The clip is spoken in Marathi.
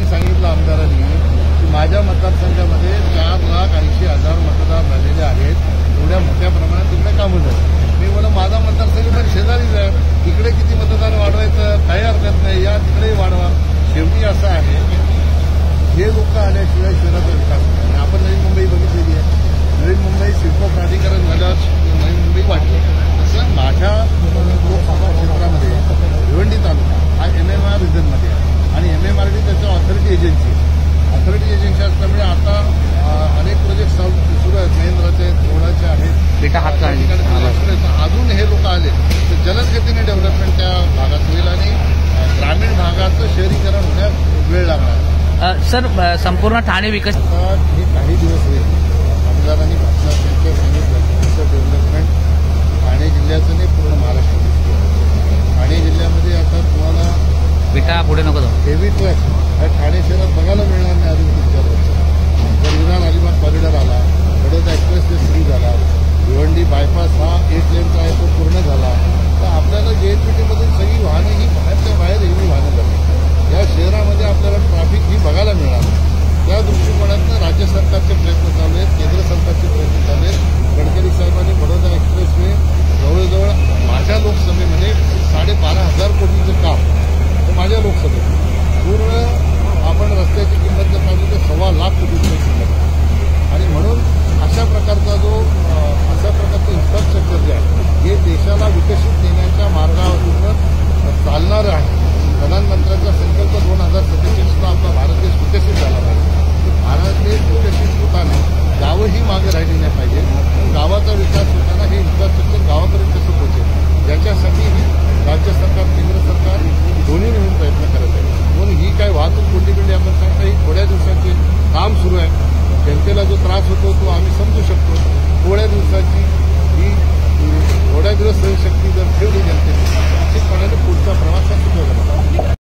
सांगितलं आमदारांनी की माझ्या मतदारसंघामध्ये 4,80,000 मतदार झालेले आहेत, एवढ्या मोठ्या प्रमाणात तिकडे कामं झाली. मी म्हणून माझा मतदारसंघ पण शेजारीच आहे, तिकडे किती मतदार वाढवायचं काही हरकत नाही, या तिकडेही वाढवा. शेवटी असं आहे हे लोक आल्याशिवाय शहराचा विकास नाही. आपण नवी मुंबई बघितलेली आहे, नवी मुंबई शिल्प प्राधिकरण झाल्यावर नवी मुंबई वाढली. तसं माझ्या लोकसभा क्षेत्रामध्ये भिवंडी तालुका हा MMR रिजनमध्ये आहे आणि MMRD त्याच्या ऑथॉरिटी एजन्सी असल्यामुळे आता अनेक प्रोजेक्ट सुरू आहेत, महेंद्राचे आहेत, रोडाचे आहेत. अजून हे लोक आले तर जलद गतीने डेव्हलपमेंट त्या भागात होईल आणि ग्रामीण भागाचं शहरीकरण होण्यास वेळ लागणार. सर, संपूर्ण ठाणे विकास हे काही दिवस होईल. आमदारांनी भाषणात त्यांच्या सांगितलं डेव्हलपमेंट ठाणे जिल्ह्याचं नाही, पूर्ण महाराष्ट्रात. ठाणे जिल्ह्यामध्ये आता तुम्हाला विटा पुढे नको जाऊ, हेवी ट्रक ह्या ठाणे शहरात बघायला मिळणार नाही अजून 3-4 वर्ष. जर विरार अलिबाग कॉरिडॉर आला, बडोदा एक्सप्रेसवे सुरू झाला, भिवंडी बायपास हा 8 लेनचा आहे तो पूर्ण झाला, तर आपल्याला JNPT-मधून सगळी वाहनं ही बाहेरच्या बाहेर हेवी वाहनं झाली. या शहरामध्ये आपल्याला ट्रॅफिक ही बघायला मिळणार. त्या दृष्टिकोनातून राज्य सरकारचे प्रयत्न चालू आहेत, केंद्र सरकारचे प्रयत्न चालू आहेत. गडकरी साहेबांनी बडोदा एक्सप्रेसवे जवळजवळ माझ्या लोकसभेमध्ये 12,500 कोटीचं काम तर माझ्या लोकसभेत पूर्ण आपण रस्त्याची किंमत जर पाहिली तर 1,15,00,000 कोटी रुपये किंमत. आणि म्हणून अशा प्रकारचं इन्फ्रास्ट्रक्चर जे आहे हे देशाला विकसित नेण्याच्या मार्गावरून चालणारं आहे. प्रधानमंत्र्यांचा संकल्प 2047ला आपला भारत देश विकसित झाला पाहिजे. भारत देश विकसित होताना गावंही मागे राहिली नाही पाहिजे. गावाचा विकास होताना हे इन्फ्रास्ट्रक्चर गावापर्यंत कसं पोहोचेल याच्यासाठी राज्य सरकार, केंद्र सरकार दोन्ही मिळून प्रयत्न करत आहे. म्हणून ही काय वाहतूक कोंडीबिंडी आपण सांगता ही थोड्या दिवसांचे काम सुरू आहे. जनतेला जो त्रास होतो तो आम्ही समजू शकतो. थोड्या दिवसाची ही थोड्या दिवस सहनशक्ती जर ठेवली जनतेने निश्चितपणाने पुढचा प्रवास सुरू झाला.